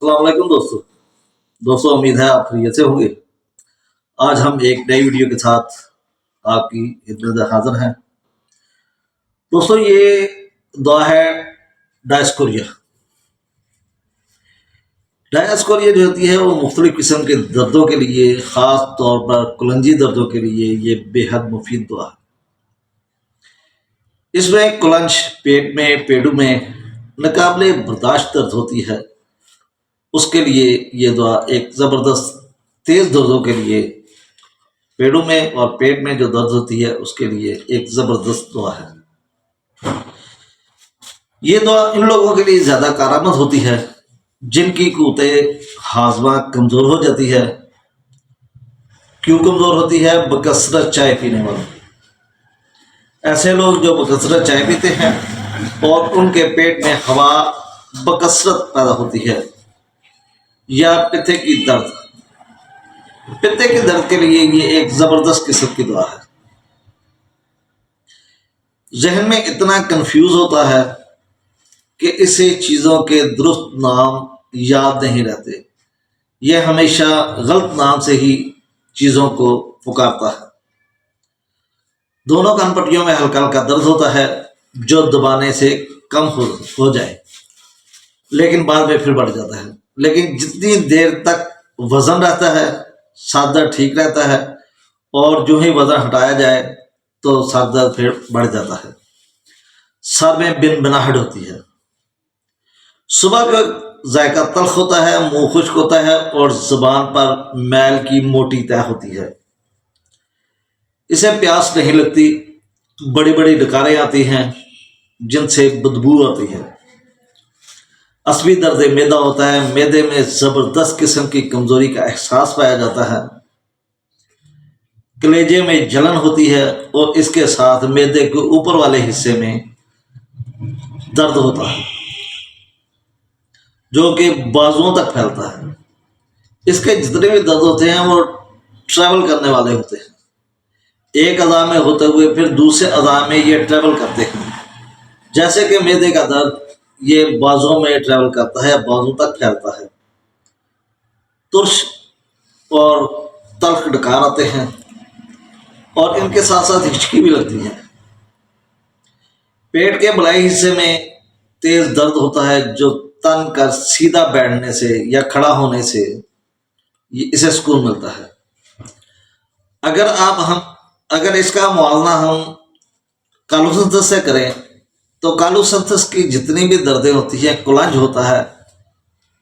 अस्सलाम वालेकुम दोस्तों उम्मीद है आप खैरियत से होंगे। आज हम एक नई वीडियो के साथ आपकी खिदमत में हाजिर हैं। दोस्तों ये दुआ है डायस्कोरिया। डायस्कोरिया जो होती है वो मुख्तलिफ़ किस्म के दर्दों के लिए, ख़ास तौर पर कुलंजी दर्दों के लिए ये बेहद मुफीद दुआ है। इसमें कुलंज पेट में, पेडू में नाकाबिले बर्दाश्त दर्द होती है, उसके लिए ये दुआ एक ज़बरदस्त तेज़ दर्दों के लिए, पेड़ों में और पेट में जो दर्द होती है उसके लिए एक ज़बरदस्त दुआ है। ये दुआ इन लोगों के लिए ज़्यादा कारआमद होती है जिनकी क़ुव्वते हाज़मा कमज़ोर हो जाती है। क्यों कमज़ोर होती है? बकसरत चाय पीने वाले। ऐसे लोग जो बकसरत चाय पीते हैं और उनके पेट में हवा बकसरत पैदा होती है, या पित्ते की दर्द, पित्ते के दर्द के लिए ये एक ज़बरदस्त किस्म की दुआ है। जहन में इतना कंफ्यूज होता है कि इसे चीज़ों के दुरुस्त नाम याद नहीं रहते, यह हमेशा गलत नाम से ही चीज़ों को पुकारता है। दोनों कानपट्टियों में हल्का हल्का दर्द होता है जो दबाने से कम हो जाए, लेकिन बाद में फिर बढ़ जाता है। लेकिन जितनी देर तक वज़न रहता है सर दर्द ठीक रहता है, और जो ही वज़न हटाया जाए तो सर दर्द फिर बढ़ जाता है। सर में बिनबिनाहट होती है, सुबह का जायका तल्ख होता है, मुंह खुश्क होता है और ज़ुबान पर मैल की मोटी तह होती है। इसे प्यास नहीं लगती, बड़ी बड़ी डकारें आती हैं जिनसे बदबू आती है। असली दर्द मैदा होता है, मैदे में ज़बरदस्त किस्म की कमज़ोरी का एहसास पाया जाता है। कलेजे में जलन होती है और इसके साथ मैदे के ऊपर वाले हिस्से में दर्द होता है जो कि बाजुओं तक फैलता है। इसके जितने भी दर्द होते हैं वो ट्रैवल करने वाले होते हैं, एक अज़ा में होते हुए फिर दूसरे अज़ा में ये ट्रैवल करते हैं। जैसे कि मैदे का दर्द ये बाजुओं में ट्रैवल करता है, बाजू तक फैलता है। तुर्श और तल्ख डकार आते हैं और इनके साथ साथ हिचकी भी लगती है। पेट के बलाई हिस्से में तेज दर्द होता है जो तन कर सीधा बैठने से या खड़ा होने से इसे सुकून मिलता है। अगर इसका मुआवजा हम कालूसंतस से करें तो कालूसंतस की जितनी भी दर्दें होती हैं, कुलंज होता है,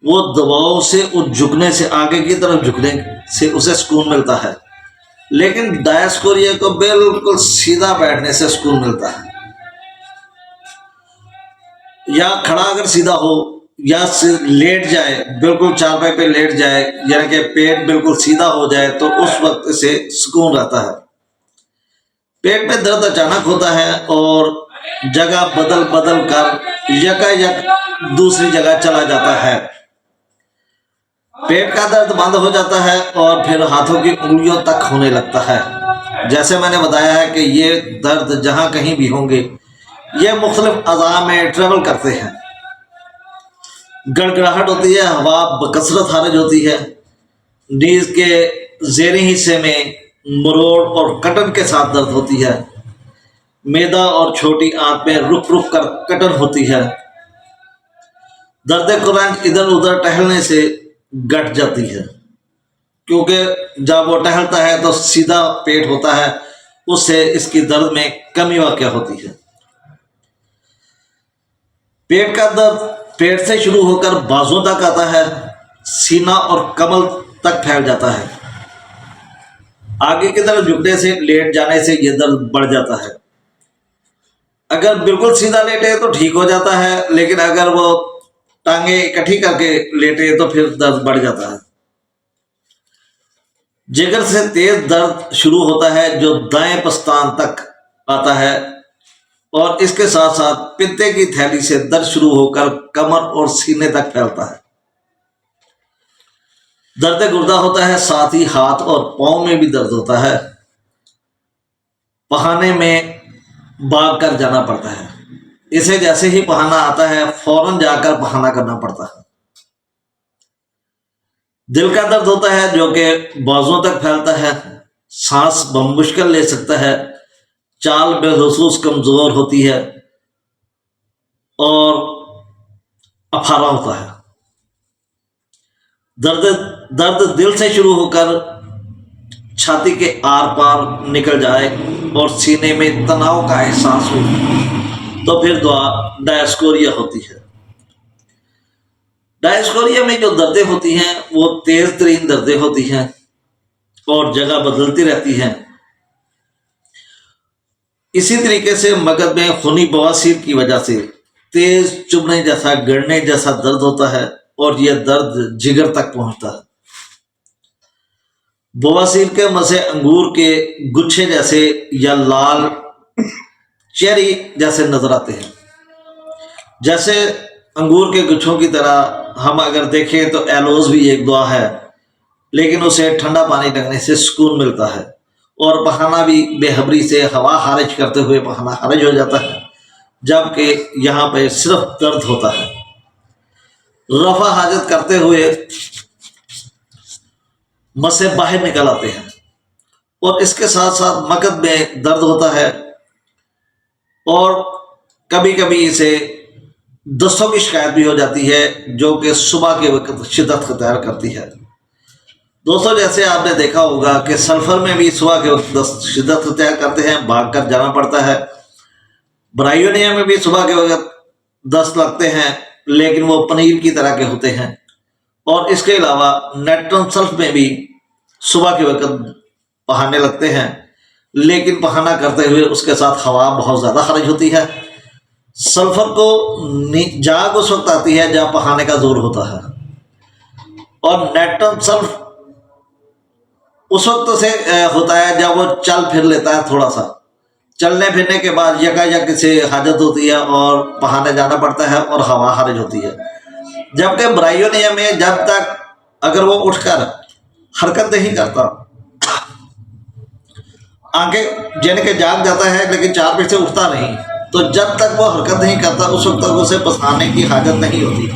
वो दबाव से और झुकने से, आगे की तरफ झुकने से उसे सुकून मिलता है। लेकिन डायस्कोरिया को बिल्कुल सीधा बैठने से सुकून मिलता है, या खड़ा अगर सीधा हो या लेट जाए, बिल्कुल चारपाई पे लेट जाए, यानी कि पेट बिल्कुल सीधा हो जाए तो उस वक्त इसे सुकून रहता है। पेट में दर्द अचानक होता है और जगह बदल बदल कर यकायक दूसरी जगह चला जाता है। पेट का दर्द बंद हो जाता है और फिर हाथों की उंगलियों तक होने लगता है। जैसे मैंने बताया है कि ये दर्द जहां कहीं भी होंगे ये मुख्तलिफ अज़ा में ट्रेवल करते हैं। गड़गड़ाहट होती है, हवा बकसरत खारिज होती है, नीज के ज़ेरी हिस्से में मरोड़ और कटन के साथ दर्द होती है, मैदा और छोटी आंत में रुक रुक कर कटन होती है। दर्द कुलंज इधर उधर टहलने से घट जाती है, क्योंकि जब वो टहलता है तो सीधा पेट होता है, उससे इसकी दर्द में कमी वाक़या होती है। पेट का दर्द पेट से शुरू होकर बाजुओं तक आता है, सीना और कमर तक फैल जाता है। आगे की तरफ झुकने से, लेट जाने से यह दर्द बढ़ जाता है। अगर बिल्कुल सीधा लेटे तो ठीक हो जाता है, लेकिन अगर वो टांगे इकट्ठी करके लेटे तो फिर दर्द बढ़ जाता है। जिगर से तेज दर्द शुरू होता है जो दाएं पस्तान तक आता है, और इसके साथ साथ पित्ते की थैली से दर्द शुरू होकर कमर और सीने तक फैलता है। दर्द गुर्दा होता है, साथ ही हाथ और पांव में भी दर्द होता है। पहाने में भाग कर जाना पड़ता है, इसे जैसे ही पहाना आता है फौरन जाकर बहाना करना पड़ता है। دل کا درد ہوتا ہے جو کہ بازوؤں تک پھیلتا ہے، سانس بمشکل لے سکتا ہے، چال بالخصوص کمزور ہوتی ہے اور افارا ہوتا ہے۔ درد درد دل سے شروع ہو کر چھاتی کے آر پار نکل جائے اور سینے میں تناؤ کا احساس ہو تو پھر دعا ڈائسکوریا ہوتی ہے۔ ڈائسکوریا میں جو دردیں ہوتی ہیں وہ تیز ترین دردیں ہوتی ہیں اور جگہ بدلتی رہتی ہیں۔ اسی طریقے سے مغز میں خونی بواسیر کی وجہ سے تیز چبھنے جیسا گڑنے جیسا درد ہوتا ہے اور یہ درد جگر تک پہنچتا ہے۔ بواسیر کے مسے انگور کے گچھے جیسے یا لال چیری جیسے نظر آتے ہیں۔ جیسے انگور کے گچھوں کی طرح ہم اگر دیکھیں تو ایلوز بھی ایک دعا ہے، لیکن اسے ٹھنڈا پانی لگنے سے سکون ملتا ہے، اور پخانا بھی بے حبری سے ہوا خارج کرتے ہوئے پخانا خارج ہو جاتا ہے، جبکہ یہاں پہ صرف درد ہوتا ہے۔ رفع حاجت کرتے ہوئے مسے باہر نکل آتے ہیں، اور اس کے ساتھ ساتھ مغز میں درد ہوتا ہے، اور کبھی کبھی اسے دستوں کی شکایت بھی ہو جاتی ہے جو کہ صبح کے وقت شدت اختیار کرتی ہے۔ دوستوں، جیسے آپ نے دیکھا ہوگا کہ سلفر میں بھی صبح کے وقت دست شدت اختیار کرتے ہیں، بھاگ کر جانا پڑتا ہے۔ برائیونیا میں بھی صبح کے وقت دست لگتے ہیں، لیکن وہ پنیر کی طرح کے ہوتے ہیں۔ اور اس کے علاوہ نیٹرن سلف میں بھی صبح کے وقت پہانے لگتے ہیں، لیکن پہانا کرتے ہوئے اس کے ساتھ ہوا بہت زیادہ خارج ہوتی ہے۔ سلفر کو جاگ اس وقت آتی ہے جب پہانے کا زور ہوتا ہے، اور نیٹرن سلف اس وقت سے ہوتا ہے جب وہ چل پھر لیتا ہے، تھوڑا سا چلنے پھرنے کے بعد یکا یک سے حاجت ہوتی ہے اور پہانے جانا پڑتا ہے اور ہوا خارج ہوتی ہے۔ جبکہ برائیونیا میں جب تک اگر وہ اٹھ کر حرکت نہیں کرتا، آنکھیں یعنی کہ جاگ جاتا ہے لیکن چار پیٹ سے اٹھتا نہیں، تو جب تک وہ حرکت نہیں کرتا اس وقت تک اسے پسانے کی حاجت نہیں ہوتی،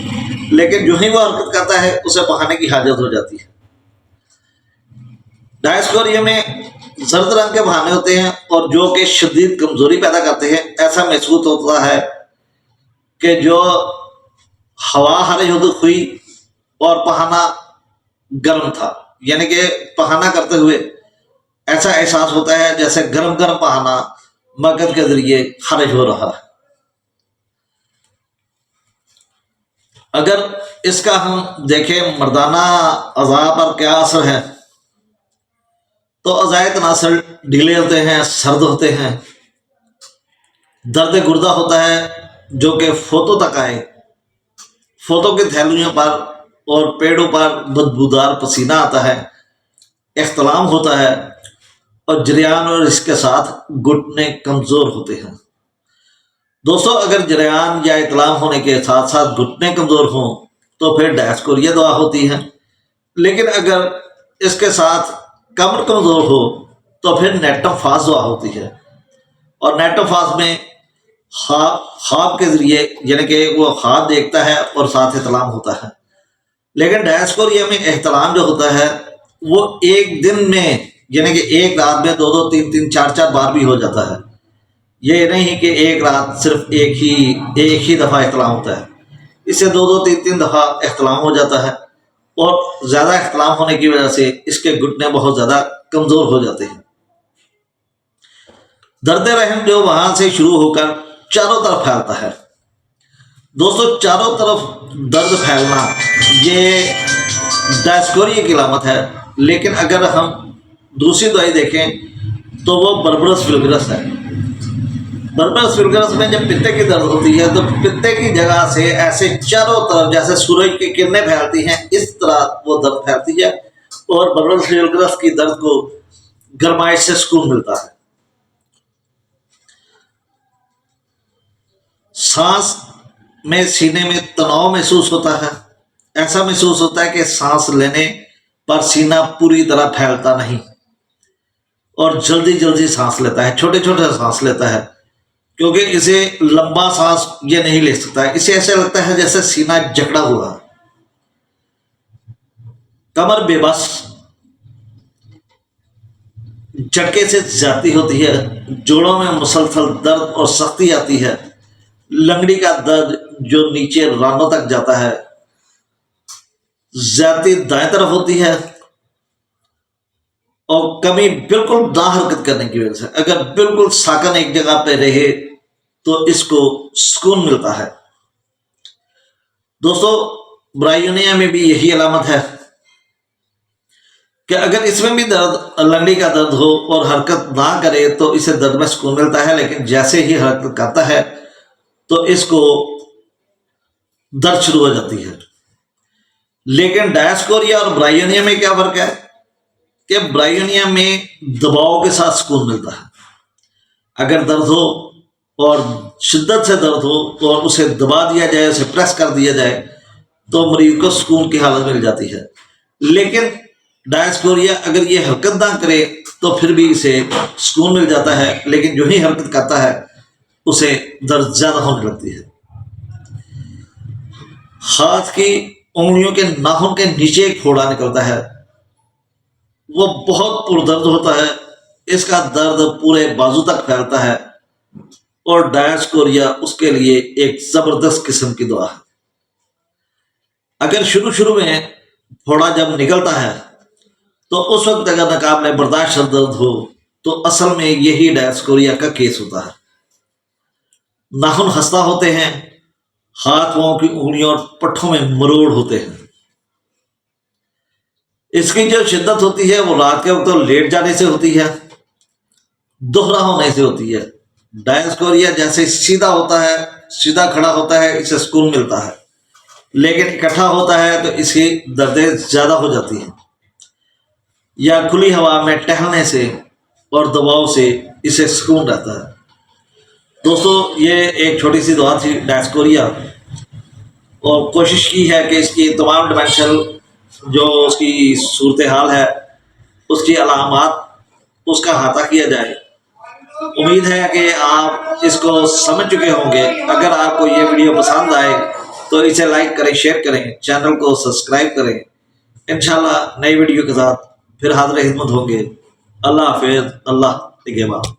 لیکن جو ہی وہ حرکت کرتا ہے اسے پہانے کی حاجت ہو جاتی ہے۔ ڈائسکوریا میں زرد رنگ کے بہانے ہوتے ہیں اور جو کہ شدید کمزوری پیدا کرتے ہیں۔ ایسا محسوس ہوتا ہے کہ جو ہوا خارج ہوئی اور پہانا گرم تھا، یعنی کہ پہانا کرتے ہوئے ایسا احساس ہوتا ہے جیسے گرم گرم پہانا مغز کے ذریعے خارج ہو رہا ہے۔ اگر اس کا ہم دیکھیں مردانہ اعضاء پر کیا اثر ہے، تو اعضائے تناسل ڈھیلے ہوتے ہیں، سرد ہوتے ہیں، درد گردہ ہوتا ہے جو کہ فوتوں تک آئے، فوتوں کی تھیلیوں پر اور پیڑوں پر بدبودار پسینہ آتا ہے، احتلام ہوتا ہے، اور جریان اور اس کے ساتھ گھٹنے کمزور ہوتے ہیں۔ دوستو، اگر جریان یا احتلام ہونے کے ساتھ ساتھ گھٹنے کمزور ہوں تو پھر ڈائسکوریا دعا ہوتی ہے، لیکن اگر اس کے ساتھ کمر کمزور ہو تو پھر نیٹم فاس دعا ہوتی ہے، اور نیٹم فاس میں خواب کے ذریعے یعنی کہ وہ خواب دیکھتا ہے اور ساتھ احتلام ہوتا ہے۔ لیکن ڈائسکوریا میں احتلام جو ہوتا ہے وہ ایک دن میں یعنی کہ ایک رات میں دو دو تین تین چار چار بار بھی ہو جاتا ہے۔ یہ نہیں کہ ایک رات صرف ایک ہی دفعہ احتلام ہوتا ہے، اس سے دو دو تین تین دفعہ احتلام ہو جاتا ہے، اور زیادہ احتلام ہونے کی وجہ سے اس کے گھٹنے بہت زیادہ کمزور ہو جاتے ہیں۔ درد رحم جو وہاں سے شروع ہو کر چاروں طرف پھیلتا ہے۔ دوستو، چاروں طرف درد پھیلنا یہ ڈائسکوریا کی علامت ہے، لیکن اگر ہم دوسری دوائی دیکھیں تو وہ بربرس وولگرس ہے۔ بربرس وولگرس میں جب پتے کی درد ہوتی ہے تو پتے کی جگہ سے ایسے چاروں طرف جیسے سورج کی کرنیں پھیلتی ہیں اس طرح وہ درد پھیلتی ہے، اور بربرس وولگرس کی درد کو گرمائش سے سکون ملتا ہے۔ سانس میں سینے میں تناؤ محسوس ہوتا ہے، ایسا محسوس ہوتا ہے کہ سانس لینے پر سینہ پوری طرح پھیلتا نہیں اور جلدی جلدی سانس لیتا ہے، چھوٹے چھوٹے سانس لیتا ہے، کیونکہ اسے لمبا سانس یہ نہیں لے سکتا ہے، اسے ایسا لگتا ہے جیسے سینہ جکڑا ہوا ہے۔ कमर बेबस, झटके से जाती होती है, जोड़ों में मुसलसल दर्द और सख्ती आती है, लंगड़ी का दर्द जो नीचे रानों तक जाता है, ज्यादती दाएं तरफ होती है, और कभी बिल्कुल ना हरकत करने की वजह से अगर बिल्कुल साकन एक जगह पे रहे तो इसको सुकून मिलता है। दोस्तों, ब्रायोनिया में भी यही अलामत है कि अगर इसमें भी दर्द, लंगड़ी का दर्द हो और हरकत ना करे तो इसे दर्द में सुकून मिलता है, लेकिन जैसे ही हरकत करता है तो इसको दर्द शुरू हो जाती है। लेकिन डायस्कोरिया और ब्रायोनिया में क्या फर्क है कि ब्रायोनिया में दबाव के साथ सुकून मिलता है। अगर दर्द हो और शिद्दत से दर्द हो और उसे दबा दिया जाए, उसे प्रेस कर दिया जाए तो मरीज को सुकून की हालत मिल जाती है। लेकिन डायस्कोरिया अगर ये हरकत ना करे तो फिर भी इसे सुकून मिल जाता है, लेकिन जो ही हरकत करता है उसे दर्द ज्यादा होने लगती है। हाथ की उंगलियों के नाखून के नीचे एक फोड़ा निकलता है, वो बहुत पुरदर्द होता है। इसका दर्द पूरे बाजू तक फैलता है और डायस्कोरिया उसके लिए एक जबरदस्त किस्म की दवा है। अगर शुरू शुरू में फोड़ा जब निकलता है तो उस वक्त अगर नाकाबिले बर्दाश्त दर्द हो तो असल में यही डायस्कोरिया का केस होता है। नाखून खस्ता होते हैं, हाथ पांव की उंगलियों और पट्टों में मरोड़ होते हैं। इसकी जो शिद्दत होती है वो रात के वक्त तो लेट जाने से होती है, दोहरा होने से होती है। डायस्कोरिया जैसे सीधा होता है, सीधा खड़ा होता है, इसे सुकून मिलता है, लेकिन इकट्ठा होता है तो इसकी दर्दें ज्यादा हो जाती हैं। या खुली हवा में टहलने से और दबाव से इसे सुकून रहता है। दोस्तों, ये एक छोटी सी दवा थी डायस्कोरिया, और कोशिश की है कि इसकी तमाम डिमेंशनल जो उसकी सूरत हाल है, उसकी अलामात, उसका अहाता किया जाए। उम्मीद है कि आप इसको समझ चुके होंगे। अगर आपको ये वीडियो पसंद आए तो इसे लाइक करें, शेयर करें, चैनल को सब्सक्राइब करें। इंशाल्लाह नई वीडियो के साथ फिर हाजिर खिदमत होंगे। अल्लाह हाफिज़, अल्लाह निगहबान।